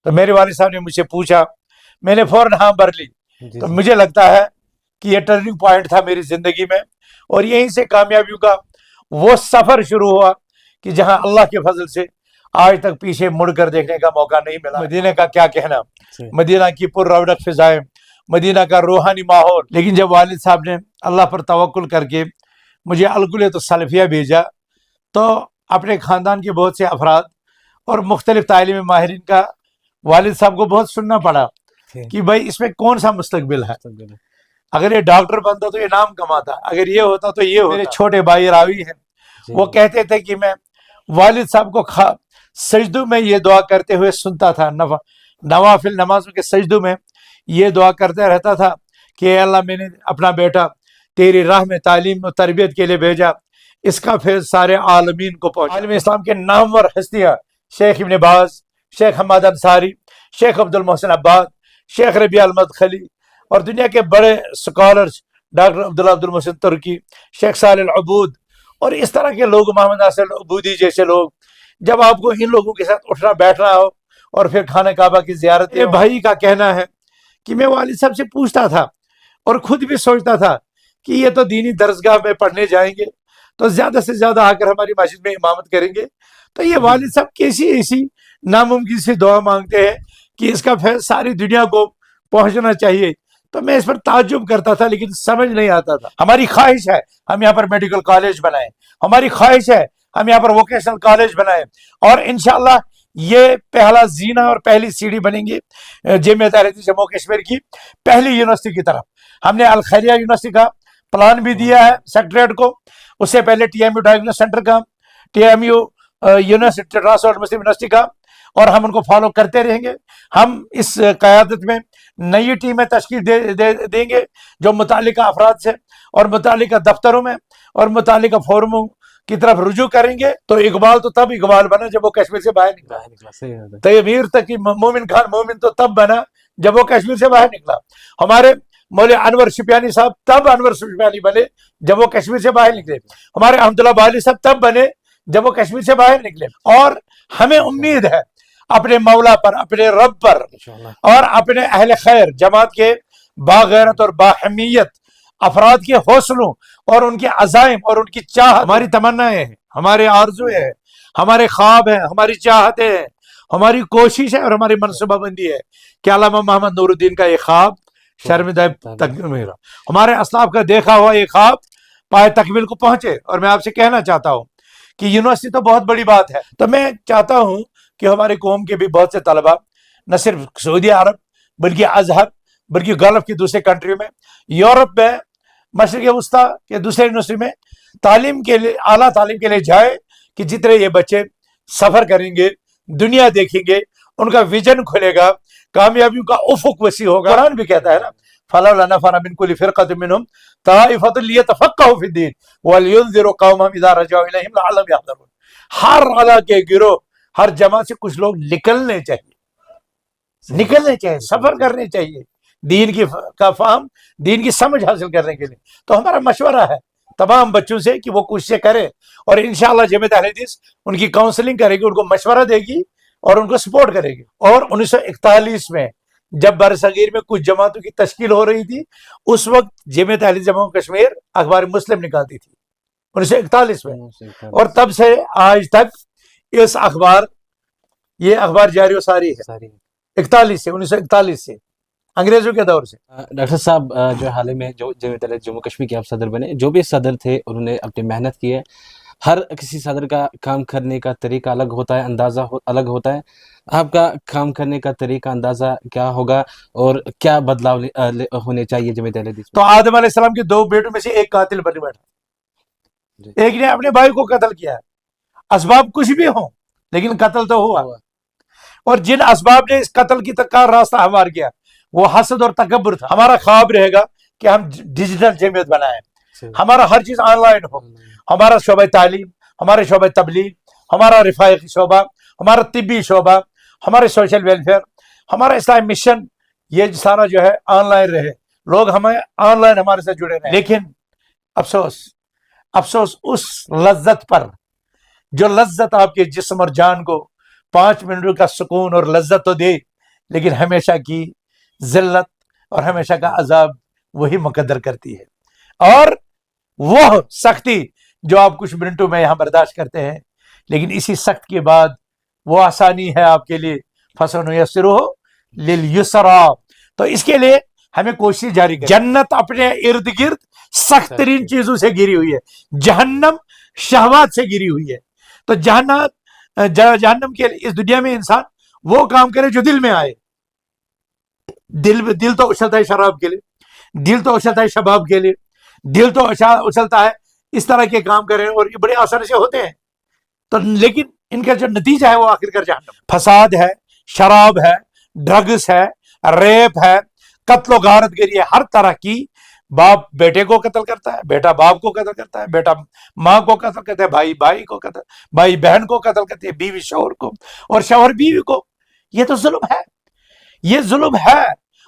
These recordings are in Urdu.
تو میرے والد صاحب نے مجھ سے پوچھا، میں نے فوراً ہاں بھر لی. تو مجھے لگتا ہے کہ یہ ٹرننگ پوائنٹ تھا میری زندگی میں، اور یہیں سے کامیابیوں کا وہ سفر شروع ہوا کہ جہاں اللہ کے فضل سے آج تک پیچھے مڑ کر دیکھنے کا موقع نہیں ملا. مدینہ کا کیا کہنا، مدینہ کی پر رونق فضائیں، مدینہ کا روحانی ماحول. لیکن جب والد صاحب نے اللہ پر توکل کر کے مجھے الکلیۃ السلفیہ بھیجا تو اپنے خاندان کے بہت سے افراد اور مختلف تعلیمی ماہرین کا والد صاحب کو بہت سننا پڑا کہ بھائی اس میں کون سا مستقبل ہے. اگر یہ ڈاکٹر بنتا تو یہ نام کماتا، اگر یہ ہوتا تو یہ ہوتا. میرے چھوٹے بھائی راوی ہیں، وہ کہتے تھے کہ میں والد صاحب کو سجدوں میں یہ دعا کرتے ہوئے سنتا تھا، نوافل نمازوں کے سجدوں میں یہ دعا کرتے رہتا تھا کہ اے اللہ میں نے اپنا بیٹا تیری راہ میں تعلیم و تربیت کے لیے بھیجا، اس کا فیض سارے عالمین کو پہنچا. عالم اسلام کے نامور ہستیاں شیخ ابن باز، شیخ حماد انصاری، شیخ عبد المحسن عباد، شیخ ربیع المدخلی، اور دنیا کے بڑے سکالرز ڈاکٹر عبداللہ عبد المحسن ترکی، شیخ صالح العبود، اور اس طرح کے لوگ، محمد ناصر العبودی جیسے لوگ. جب آپ کو ان لوگوں کے ساتھ اٹھنا بیٹھنا ہو اور پھر خانہ کعبہ کی زیارت. یہ بھائی کا کہنا ہے کہ میں والد صاحب سے پوچھتا تھا اور خود بھی سوچتا تھا کہ یہ تو دینی درسگاہ میں پڑھنے جائیں گے تو زیادہ سے زیادہ آ کر ہماری مسجد میں امامت کریں گے، تو یہ والد صاحب کیسی ایسی ناممکن سی دعا مانگتے ہیں کہ اس کا فیض ساری دنیا کو پہنچنا چاہیے. تو میں اس پر تعجب کرتا تھا لیکن سمجھ نہیں آتا تھا. ہماری خواہش ہے ہم یہاں پر میڈیکل کالج بنائیں، ہماری خواہش ہے ہم یہاں پر ووکیشنل کالج بنائیں، اور انشاءاللہ یہ پہلا زینہ اور پہلی سیڑھی بنیں گی جامعۃ اہل حدیث جموں کشمیر کی پہلی یونیورسٹی کی طرف. ہم نے الخیریہ یونیورسٹی کا پلان بھی دیا ہے سیکریٹریٹ کو، اس سے پہلے T M U diagnose centre کا، ٹی ایم یو یونیورسٹی ٹرانسورٹ مسلم یونیورسٹی کا، اور ہم ان کو فالو کرتے رہیں گے. ہم اس قیادت میں نئی ٹیمیں تشکیل دیں گے جو متعلقہ افراد سے اور متعلقہ دفتروں میں اور متعلقہ فورموں کی طرف رجوع کریں گے. تو اقبال تو تب اقبال بنا جب وہ کشمیر سے باہر نکلا. تیمیر تک مومن خان مومن تو تب بنا جب وہ کشمیر سے باہر نکلا. ہمارے مولوی انور شپیانی صاحب تب انور شپیانی بنے جب وہ کشمیر سے باہر نکلے. ہمارے احمداللہ بالی صاحب تب بنے جب وہ کشمیر سے باہر نکلے. اور ہمیں امید ہے اپنے مولا پر، اپنے رب پر، اور اپنے اہل خیر جماعت کے باغیرت اور باہمیت افراد کے حوصلوں اور ان کے عزائم اور ان کی چاہت. ہماری تمنائیں ہیں، ہمارے آرزویں ہیں، ہمارے خواب ہیں، ہماری چاہتیں ہیں، ہماری کوشش ہے اور ہماری منصوبہ بندی ہے کہ علامہ محمد نور الدین کا یہ خواب شرمندہ تکمیل، ہمارے اسلاف کا دیکھا ہوا یہ خواب پائے تکمیل کو پہنچے. اور میں آپ سے کہنا چاہتا ہوں کہ یونیورسٹی تو بہت بڑی بات ہے، تو میں چاہتا ہوں کہ ہمارے قوم کے بھی بہت سے طلباء نہ صرف سعودی عرب بلکہ ازہر بلکہ گلف کی دوسرے کنٹری میں، یورپ میں، مشرق وسطیٰ کے دوسرے یونیورسٹی میں تعلیم کے لیے، اعلیٰ تعلیم کے لیے جائے، کہ جتنے یہ بچے سفر کریں گے، دنیا دیکھیں گے، ان کا ویژن کھلے گا، کامیابیوں کا افق وسیع ہوگا. قرآن بھی کہتا ہے نا فَلَوْلَا نَفَرَ مِنْ كُلِّ فِرْقَةٍ مِّنْهُمْ طَائِفَةٌ لِيَتَفَقَّهُوا فِي الدِّينِ وَلْيُنذِرُوا قَوْمَهُمْ إِذَا رَجَعُوا إِلَيْهِمْ لَعَلَّهُمْ يَحْذَرُونَ. ہر علاقے کے گروہ، ہر جماعت سے کچھ لوگ نکلنے چاہیے، سفر کرنے چاہیے دین کا فہم، دین کی سمجھ حاصل کرنے کے لیے. تو ہمارا مشورہ ہے تمام بچوں سے کہ وہ کوششیں کریں، اور انشاءاللہ جامعۃ اہل حدیث ان کی کاؤنسلنگ کرے گی، ان کو مشورہ دے گی اور ان کو سپورٹ کرے گی. اور 1941 میں جب برصغیر میں کچھ جماعتوں کی تشکیل ہو رہی تھی، اس وقت جامعۃ اہل حدیث جموں کشمیر اخبار مسلم نکالتی تھی 1941 میں، اور تب سے آج تک اس یہ اخبار جاری و ساری ہے 1941 سے انگریزوں کے دور سے. ڈاکٹر صاحب جو حال ہی میں جو جامعۃ اہل حدیث جموں کشمیر کے آپ صدر بنے، جو بھی صدر تھے انہوں نے اپنی محنت کی ہے. ہر کسی صدر کا کام کرنے کا طریقہ الگ ہوتا ہے، اندازہ الگ ہوتا ہے. آپ کا کام کرنے کا طریقہ اندازہ کیا ہوگا اور کیا بدلاؤ ہونے چاہیے جامعۃ اہل حدیث؟ تو آدم علیہ السلام کے 2 بیٹوں میں سے ایک قاتل بن بیٹھا، ایک نے اپنے بھائی کو قتل کیا. اسباب کچھ بھی ہوں لیکن قتل تو ہوا، اور جن اسباب نے اس قتل کی کا راستہ ہموار کیا وہ حسد اور تکبر تھا. ہمارا خواب رہے گا کہ ہم ڈیجیٹل جمعیت بنائیں، ہمارا ہر چیز آن لائن ہو، ہمارا شعبہ تعلیم، ہمارے شعبہ تبلیغ، ہمارا رفاقی شعبہ، ہمارا طبی شعبہ، ہمارے سوشل ویلفیئر، ہمارا اسلامی مشن، یہ سارا جو ہے آن لائن رہے، لوگ ہمیں آن لائن ہمارے ساتھ جڑے رہے. لیکن افسوس اس لذت پر جو لذت آپ کے جسم اور جان کو 5 منٹ کا سکون اور لذت تو دے، لیکن ہمیشہ کی ذلت اور ہمیشہ کا عذاب وہی مقدر کرتی ہے، اور وہ سختی جو آپ کچھ منٹوں میں یہاں برداشت کرتے ہیں، لیکن اسی سخت کے بعد وہ آسانی ہے آپ کے لیے، فَسَنُيَسِّرُهُ لِلْيُسْرَىٰ۔ تو اس کے لیے ہمیں کوشش جاری کریں۔ جنت اپنے ارد گرد سخت ترین چیزوں سے گری ہوئی ہے، جہنم شہوات سے گری ہوئی ہے۔ تو جہنم کے اس دنیا میں انسان وہ کام کرے جو دل میں آئے۔ دل تو اچھلتا ہے شراب کے لیے، دل تو اچھلتا ہے شباب کے لیے، دل تو اچھلتا ہے اس طرح کے کام کریں، اور یہ بڑے آسانی سے ہوتے ہیں۔ تو لیکن ان کا جو نتیجہ ہے وہ آخر کر جہنم۔ فساد ہے، شراب ہے، ڈرگس ہے، ریپ ہے، قتل و غارت گری ہے، ہر طرح کی۔ باپ بیٹے کو قتل کرتا ہے، بیٹا باپ کو قتل کرتا ہے، بیٹا ماں کو قتل کرتا ہے، بھائی کو قتل، بھائی بہن کو قتل کرتے ہیں، بیوی شوہر کو، اور شوہر بیوی کو۔ یہ تو ظلم ہے، یہ ظلم ہے،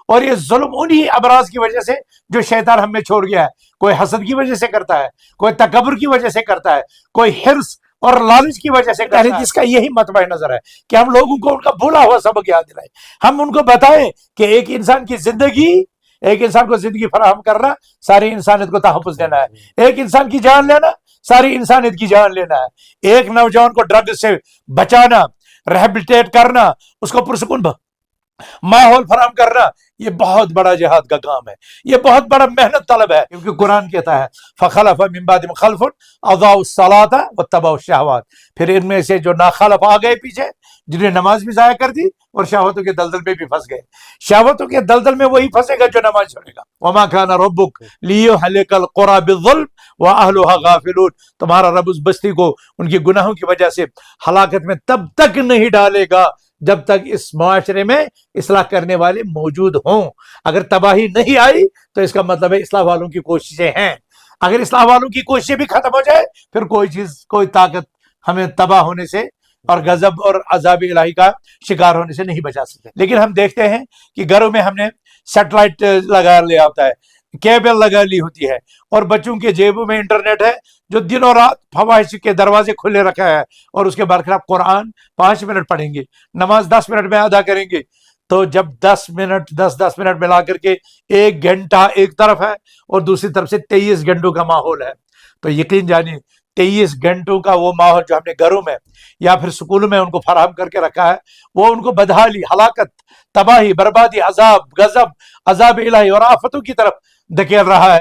اور یہ ظلم انہی امراض کی وجہ سے جو شیطان ہم میں چھوڑ گیا ہے۔ کوئی حسد کی وجہ سے کرتا ہے، کوئی تکبر کی وجہ سے کرتا ہے، کوئی حرص اور لالچ کی وجہ سے کرتا ہے۔ جس کا یہی مطمع نظر ہے کہ ہم لوگوں کو ان کا بھولا ہوا سبق یاد دلائیں، ہم ان کو بتائیں کہ ایک انسان کی زندگی، ایک انسان کو زندگی فراہم کرنا ساری انسانیت کو تحفظ دینا ہے، ایک انسان کی جان لینا ساری انسانیت کی جان لینا ہے، ایک نوجوان کو ڈرگ سے بچانا، ریہیبلیٹیٹ کرنا، اس کو پرسکون ماحول فراہم کرنا، یہ بہت بڑا جہاد کا کام ہے، یہ بہت بڑا محنت طلب ہے، کیونکہ قرآن کہتا ہے فخلف من بعدهم خلف اضاعوا الصلاۃ واتبعوا الشہوات۔ پھر ان میں سے جو ناخلف آ گئے پیچھے، جنہیں نماز بھی ضائع کر دی اور شہوتوں کے دلدل میں بھی پھنس گئے۔ شہوتوں کے دلدل میں وہی پھنسے گا جو نماز چھوڑے گا۔ وما كان ربك ليهلك القرى بالظلم واهلها غافلون۔ تمہارا رب اس بستی کو ان کے گناہوں کی وجہ سے ہلاکت میں تب تک نہیں ڈالے گا جب تک اس معاشرے میں اصلاح کرنے والے موجود ہوں۔ اگر تباہی نہیں آئی تو اس کا مطلب ہے اصلاح والوں کی کوششیں ہیں۔ اگر اصلاح والوں کی کوششیں بھی ختم ہو جائے، پھر کوئی طاقت ہمیں تباہ ہونے سے اور غضب اور عذاب الہی کا شکار ہونے سے نہیں بچا سکتے۔ لیکن ہم دیکھتے ہیں کہ گھروں میں ہم نے سیٹلائٹ لگا لیا ہوتا ہے، کیبل لگا لی ہوتی ہے، اور بچوں کے جیبوں میں انٹرنیٹ ہے جو دن اور رات فواہش کے دروازے کھلے رکھا ہے، اور اس کے برخلاف قرآن 5 منٹ پڑھیں گے، نماز 10 منٹ میں ادا کریں گے۔ تو جب 10 منٹ ملا کر کے 1 گھنٹہ ایک طرف ہے اور دوسری طرف سے 23 گھنٹوں کا ماحول ہے، تو یقین جانیے 23 گھنٹوں کا وہ ماحول جو ہم نے گھروں میں یا پھر سکولوں میں ان کو فراہم کر کے رکھا ہے، وہ ان کو بدحالی، ہلاکت، تباہی، بربادی، عذاب، غضب، عذاب الہی اور آفتوں کی طرف دھکیل رہا ہے۔